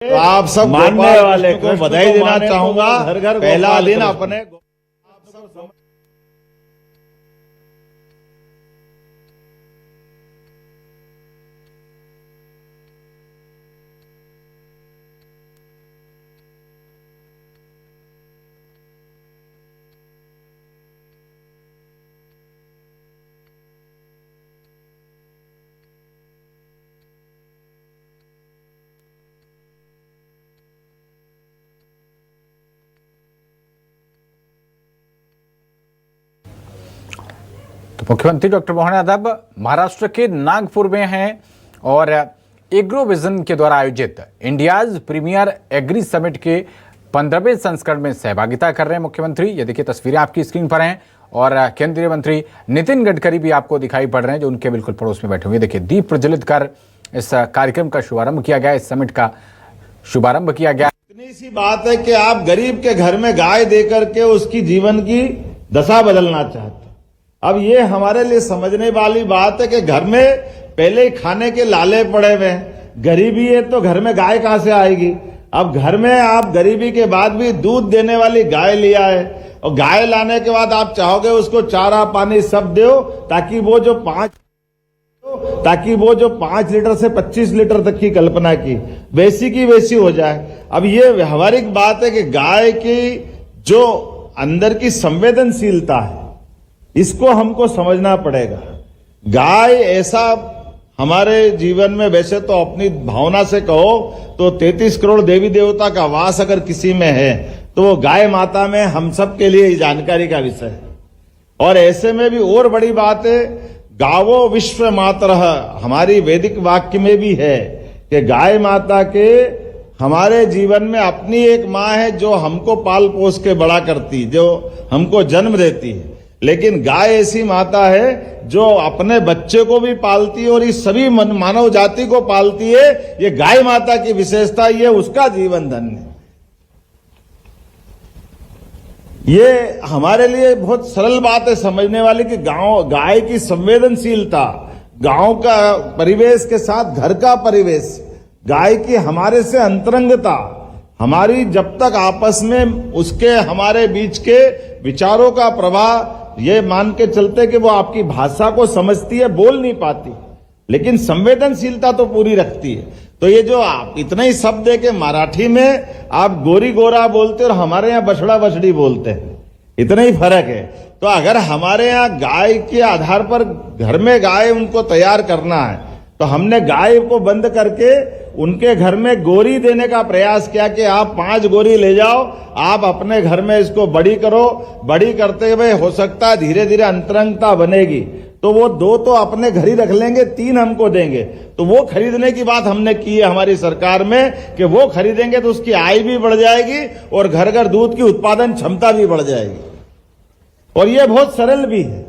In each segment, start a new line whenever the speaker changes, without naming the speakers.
आप सब
मानने वाले
को बधाई देना चाहूंगा।
घर घर
पहला दिन अपने
तो मुख्यमंत्री डॉक्टर मोहन यादव महाराष्ट्र के नागपुर में हैं और एग्रो विजन के द्वारा आयोजित इंडियाज प्रीमियर एग्री समिट के 15वें संस्करण में सहभागिता कर रहे हैं मुख्यमंत्री। ये देखिए तस्वीरें आपकी स्क्रीन पर हैं और केंद्रीय मंत्री नितिन गडकरी भी आपको दिखाई पड़ रहे हैं जो उनके बिल्कुल पड़ोस में बैठे हुए। देखिए दीप प्रज्वलित कर इस कार्यक्रम का शुभारंभ किया गया, इस समिट का शुभारंभ किया गया।
इतनी सी बात है कि आप गरीब के घर में गाय देकर के उसकी जीवन की दशा बदलना चाहते। अब ये हमारे लिए समझने वाली बात है कि घर में पहले ही खाने के लाले पड़े हुए हैं, गरीबी है तो घर में गाय कहां से आएगी। अब घर में आप गरीबी के बाद भी दूध देने वाली गाय लिया है और गाय लाने के बाद आप चाहोगे उसको चारा पानी सब दो ताकि वो जो 5 लीटर से 25 लीटर तक की कल्पना की वैसी हो जाए। अब ये व्यवहारिक बात है कि गाय की जो अंदर की संवेदनशीलता है इसको हमको समझना पड़ेगा। गाय ऐसा हमारे जीवन में, वैसे तो अपनी भावना से कहो तो 33 करोड़ देवी देवता का वास अगर किसी में है तो वो गाय माता में हम सब के लिए जानकारी का विषय है। और ऐसे में भी और बड़ी बात है, गावो विश्व मातरः हमारी वैदिक वाक्य में भी है कि गाय माता के हमारे जीवन में अपनी एक माँ है जो हमको पाल पोस के बड़ा करती, जो हमको जन्म देती है। लेकिन गाय ऐसी माता है जो अपने बच्चे को भी पालती है और इस सभी मानव जाति को पालती है। ये गाय माता की विशेषता, ये उसका जीवन धन्य है। ये हमारे लिए बहुत सरल बात है समझने वाली कि गाय की संवेदनशीलता, गांव का परिवेश के साथ घर का परिवेश, गाय की हमारे से अंतरंगता, हमारी जब तक आपस में उसके हमारे बीच के विचारों का प्रवाह, ये मान के चलते कि वो आपकी भाषा को समझती है, बोल नहीं पाती लेकिन संवेदनशीलता तो पूरी रखती है। तो ये जो आप इतना ही शब्द है कि मराठी में आप गोरी गोरा बोलते और हमारे यहाँ बछड़ा बछड़ी बोलते हैं, इतना ही फर्क है। तो अगर हमारे यहाँ गाय के आधार पर घर में गाय उनको तैयार करना है तो हमने गाय को बंद करके उनके घर में गोरी देने का प्रयास किया कि आप 5 गोरी ले जाओ, आप अपने घर में इसको बड़ी करो। बड़ी करते हुए हो सकता है धीरे धीरे अंतरंगता बनेगी तो वो 2 तो अपने घर ही रख लेंगे, 3 हमको देंगे। तो वो खरीदने की बात हमने की है हमारी सरकार में कि वो खरीदेंगे तो उसकी आय भी बढ़ जाएगी और घर घर दूध की उत्पादन क्षमता भी बढ़ जाएगी। और ये बहुत सरल भी है,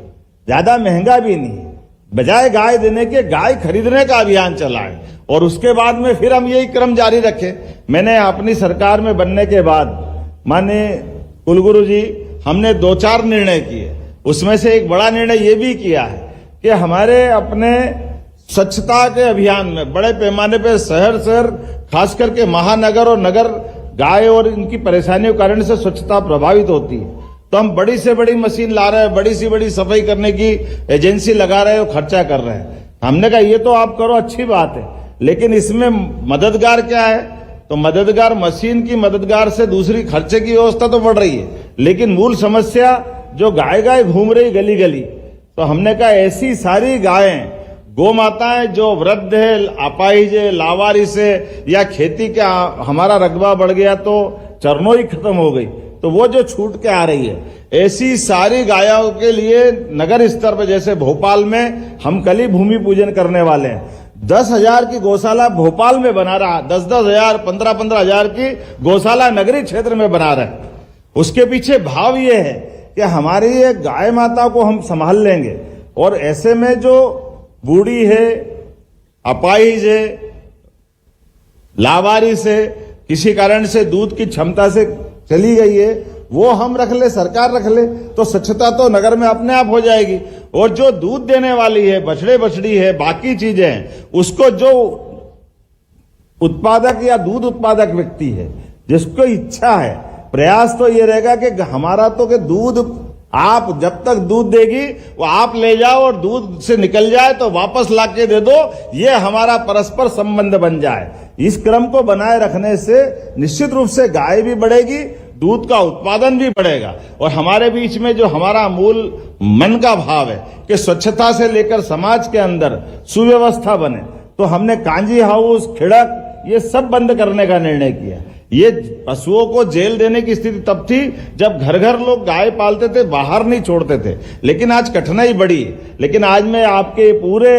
ज्यादा महंगा भी नहीं। बजाय गाय देने के गाय खरीदने का अभियान चलाए और उसके बाद में फिर हम यही क्रम जारी रखें। मैंने अपनी सरकार में बनने के बाद माननीय कुलगुरु जी हमने 2-4 निर्णय किए, उसमें से एक बड़ा निर्णय ये भी किया है कि हमारे अपने स्वच्छता के अभियान में बड़े पैमाने पर शहर खास करके महानगर और नगर गाय और इनकी परेशानियों के कारण से स्वच्छता प्रभावित होती है। तो हम बड़ी से बड़ी मशीन ला रहे हैं, बड़ी से बड़ी सफाई करने की एजेंसी लगा रहे हैं और खर्चा कर रहे हैं। हमने कहा ये तो आप करो, अच्छी बात है, लेकिन इसमें मददगार क्या है? तो मददगार मशीन की मददगार से दूसरी खर्चे की व्यवस्था तो बढ़ रही है, लेकिन मूल समस्या जो गाय घूम रही गली गली, तो हमने कहा ऐसी सारी गायें गौ माताएं जो वृद्ध है, अपाहिज है, लावारिस है या खेती का हमारा रकबा बढ़ गया तो चरनों ही खत्म हो गई, तो वो जो छूट के आ रही है, ऐसी सारी गायों के लिए नगर स्तर पर जैसे भोपाल में हम कल ही भूमि पूजन करने वाले हैं। 10,000 की गौशाला भोपाल में बना रहा, 10,000 15,000 हजार की गौशाला नगरीय क्षेत्र में बना रहे। उसके पीछे भाव ये है कि हमारी ये गाय माता को हम संभाल लेंगे और ऐसे में जो बूढ़ी है, अपाहिज है, लावारिस है, किसी कारण से दूध की क्षमता से चली गई है, वो हम रख ले, सरकार रख ले, तो स्वच्छता तो नगर में अपने आप हो जाएगी। और जो दूध देने वाली है, बछड़े बछड़ी है, बाकी चीजें हैं, उसको जो उत्पादक या दूध उत्पादक व्यक्ति है, जिसको इच्छा है, प्रयास तो ये रहेगा कि हमारा तो कि दूध आप जब तक दूध देगी वो आप ले जाओ और दूध से निकल जाए तो वापस लाके दे दो, ये हमारा परस्पर संबंध बन जाए। इस क्रम को बनाए रखने से निश्चित रूप से गाय भी बढ़ेगी, दूध का उत्पादन भी बढ़ेगा और हमारे बीच में जो हमारा मूल मन का भाव है कि स्वच्छता से लेकर समाज के अंदर सुव्यवस्था बने, तो हमने कांजी हाउस, खिड़क ये सब बंद करने का निर्णय किया। ये पशुओं को जेल देने की स्थिति तब थी जब घर घर लोग गाय पालते थे, बाहर नहीं छोड़ते थे, लेकिन आज कठिनाई बढ़ी। लेकिन आज मैं आपके पूरे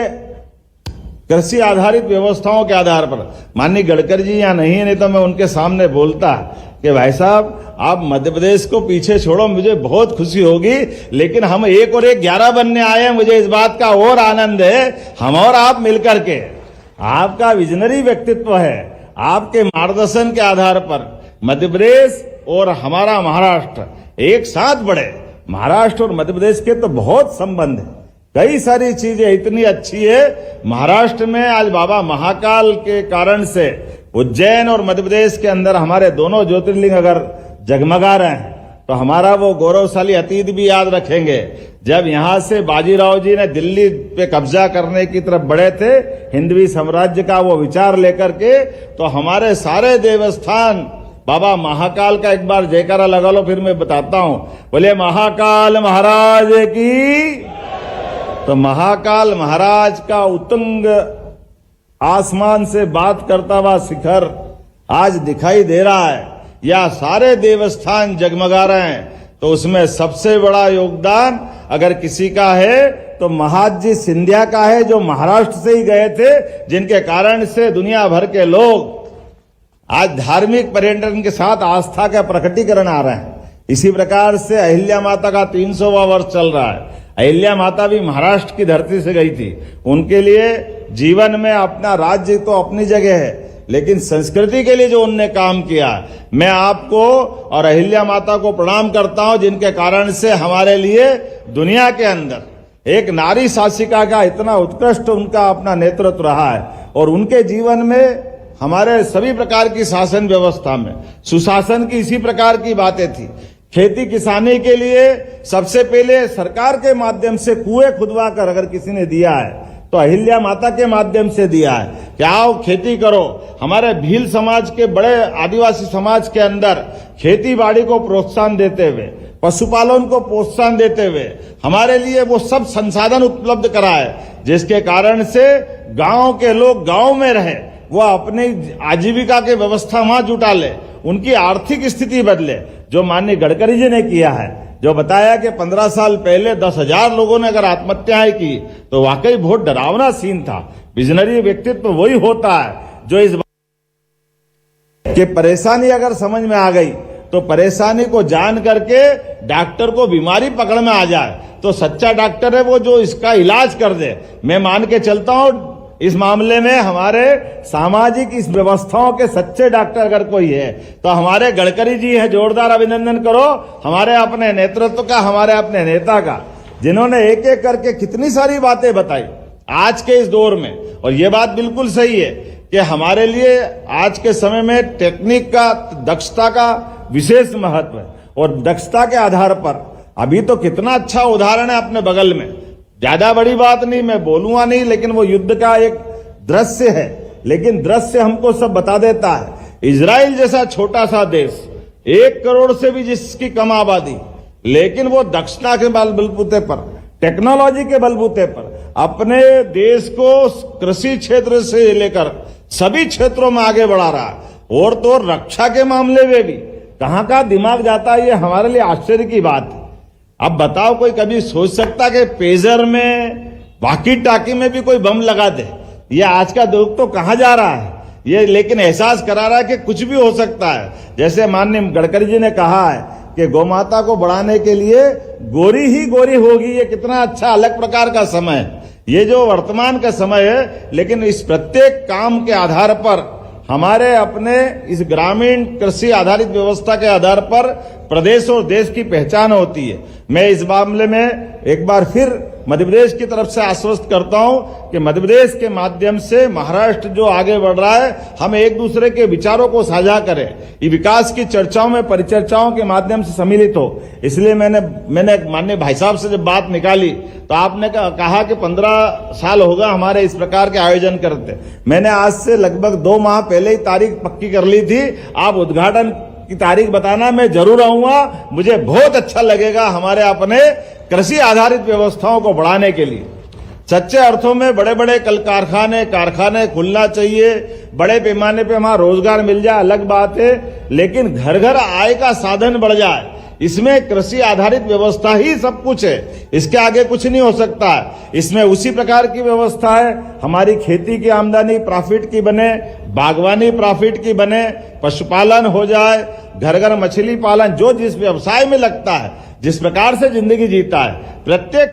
कृषि आधारित व्यवस्थाओं के आधार पर, माननीय गडकरी जी यहाँ नहीं तो मैं उनके सामने बोलता कि भाई साहब आप मध्य प्रदेश को पीछे छोड़ो, मुझे बहुत खुशी होगी, लेकिन हम 1 और 1 11 बनने आए हैं। मुझे इस बात का और आनंद है, हम और आप मिलकर के, आपका विजनरी व्यक्तित्व है, आपके मार्गदर्शन के आधार पर मध्य प्रदेश और हमारा महाराष्ट्र एक साथ बढ़े। महाराष्ट्र और मध्य प्रदेश के तो बहुत संबंध है, कई सारी चीजें इतनी अच्छी है। महाराष्ट्र में आज बाबा महाकाल के कारण से उज्जैन और मध्य प्रदेश के अंदर हमारे दोनों ज्योतिर्लिंग अगर जगमगा रहे हैं तो हमारा वो गौरवशाली अतीत भी याद रखेंगे। जब यहां से बाजीराव जी ने दिल्ली पे कब्जा करने की तरफ बढ़े थे, हिंदवी साम्राज्य का वो विचार लेकर के, तो हमारे सारे देवस्थान बाबा महाकाल का एक बार जयकारा लगा लो, फिर मैं बताता हूं। बोले महाकाल महाराज की। तो महाकाल महाराज का उत्तुंग आसमान से बात करता हुआ शिखर आज दिखाई दे रहा है, या सारे देवस्थान जगमगा रहे हैं, तो उसमें सबसे बड़ा योगदान अगर किसी का है तो महादजी सिंधिया का है, जो महाराष्ट्र से ही गए थे, जिनके कारण से दुनिया भर के लोग आज धार्मिक पर्यटन के साथ आस्था का प्रकटीकरण आ रहे हैं। इसी प्रकार से अहिल्या माता का 300वां वर्ष चल रहा है। अहिल्या माता भी महाराष्ट्र की धरती से गई थी। उनके लिए जीवन में अपना राज्य तो अपनी जगह है, लेकिन संस्कृति के लिए जो उनने काम किया, मैं आपको और अहिल्या माता को प्रणाम करता हूं, जिनके कारण से हमारे लिए दुनिया के अंदर एक नारी शासिका का इतना उत्कृष्ट उनका अपना नेतृत्व रहा है। और उनके जीवन में हमारे सभी प्रकार की शासन व्यवस्था में सुशासन की इसी प्रकार की बातें थी। खेती किसानी के लिए सबसे पहले सरकार के माध्यम से कुएं खुदवा कर अगर किसी ने दिया है तो अहिल्या माता के माध्यम से दिया है कि आओ खेती करो। हमारे भील समाज के बड़े आदिवासी समाज के अंदर खेती बाड़ी को प्रोत्साहन देते हुए, पशुपालन को प्रोत्साहन देते हुए हमारे लिए वो सब संसाधन उपलब्ध कराए, जिसके कारण से गांव के लोग गांव में रहे, वो अपनी आजीविका के व्यवस्था वहां जुटा ले, उनकी आर्थिक स्थिति बदले। जो माननीय गडकरी जी ने किया है, जो बताया कि 15 साल पहले 10,000 लोगों ने अगर आत्महत्याएं की, तो वाकई बहुत डरावना सीन था। विजनरी व्यक्तित्व वही होता है जो इस कि परेशानी अगर समझ में आ गई तो परेशानी को जान करके डॉक्टर को बीमारी पकड़ में आ जाए तो सच्चा डॉक्टर है वो जो इसका इलाज कर दे। मैं मान के चलता हूं इस मामले में हमारे सामाजिक इस व्यवस्थाओं के सच्चे डॉक्टर अगर कोई है तो हमारे गडकरी जी है। जोरदार अभिनंदन करो हमारे अपने नेतृत्व का, हमारे अपने नेता का, जिन्होंने एक एक करके कितनी सारी बातें बताई आज के इस दौर में। और ये बात बिल्कुल सही है कि हमारे लिए आज के समय में टेक्निक का, दक्षता का विशेष महत्व है। और दक्षता के आधार पर अभी तो कितना अच्छा उदाहरण है अपने बगल में, ज्यादा बड़ी बात नहीं, मैं बोलूंगा नहीं, लेकिन वो युद्ध का एक दृश्य है, लेकिन दृश्य हमको सब बता देता है। इजराइल जैसा छोटा सा देश, 1 करोड़ से भी जिसकी कम आबादी, लेकिन वो दक्षता के बलबूते पर, टेक्नोलॉजी के बलबूते पर अपने देश को कृषि क्षेत्र से लेकर सभी क्षेत्रों में आगे बढ़ा रहा है। और तो रक्षा के मामले में भी कहां का दिमाग जाता है, ये हमारे लिए आश्चर्य की बात है। अब बताओ, कोई कभी सोच सकता कि पेजर में, वाकी टाकी में भी कोई बम लगा दे? ये आज का दौर तो कहां जा रहा है ये, लेकिन एहसास करा रहा है कि कुछ भी हो सकता है। जैसे माननीय गडकरी जी ने कहा है कि गौमाता को बढ़ाने के लिए गोरी ही गोरी होगी, ये कितना अच्छा अलग प्रकार का समय है। ये जो वर्तमान का समय है, लेकिन इस प्रत्येक काम के आधार पर हमारे अपने इस ग्रामीण कृषि आधारित व्यवस्था के आधार पर प्रदेश और देश की पहचान होती है। मैं इस मामले में एक बार फिर मध्य प्रदेश की तरफ से आश्वस्त करता हूं कि मध्य प्रदेश के माध्यम से महाराष्ट्र जो आगे बढ़ रहा है, हम एक दूसरे के विचारों को साझा करें, ये विकास की चर्चाओं में परिचर्चाओं के माध्यम से सम्मिलित हो। इसलिए मैंने माननीय भाई साहब से जब बात निकाली तो आपने कहा कि 15 साल होगा हमारे इस प्रकार के आयोजन करते। मैंने आज से लगभग 2 माह पहले ही तारीख पक्की कर ली थी। आप उद्घाटन की तारीख बताना, मैं जरूर आऊंगा। मुझे बहुत अच्छा लगेगा हमारे अपने कृषि आधारित व्यवस्थाओं को बढ़ाने के लिए। सच्चे अर्थों में बड़े बड़े कल कारखाने खुलना चाहिए, बड़े पैमाने पे वहां रोजगार मिल जाए, अलग बात है, लेकिन घर घर आय का साधन बढ़ जाए, इसमें कृषि आधारित व्यवस्था ही सब कुछ है। इसके आगे कुछ नहीं हो सकता है। इसमें उसी प्रकार की व्यवस्था है, हमारी खेती की आमदनी प्रॉफिट की बने, बागवानी प्रॉफिट की बने, पशुपालन हो जाए, घर घर मछली पालन, जो जिस व्यवसाय में लगता है, जिस प्रकार से जिंदगी जीता है, प्रत्येक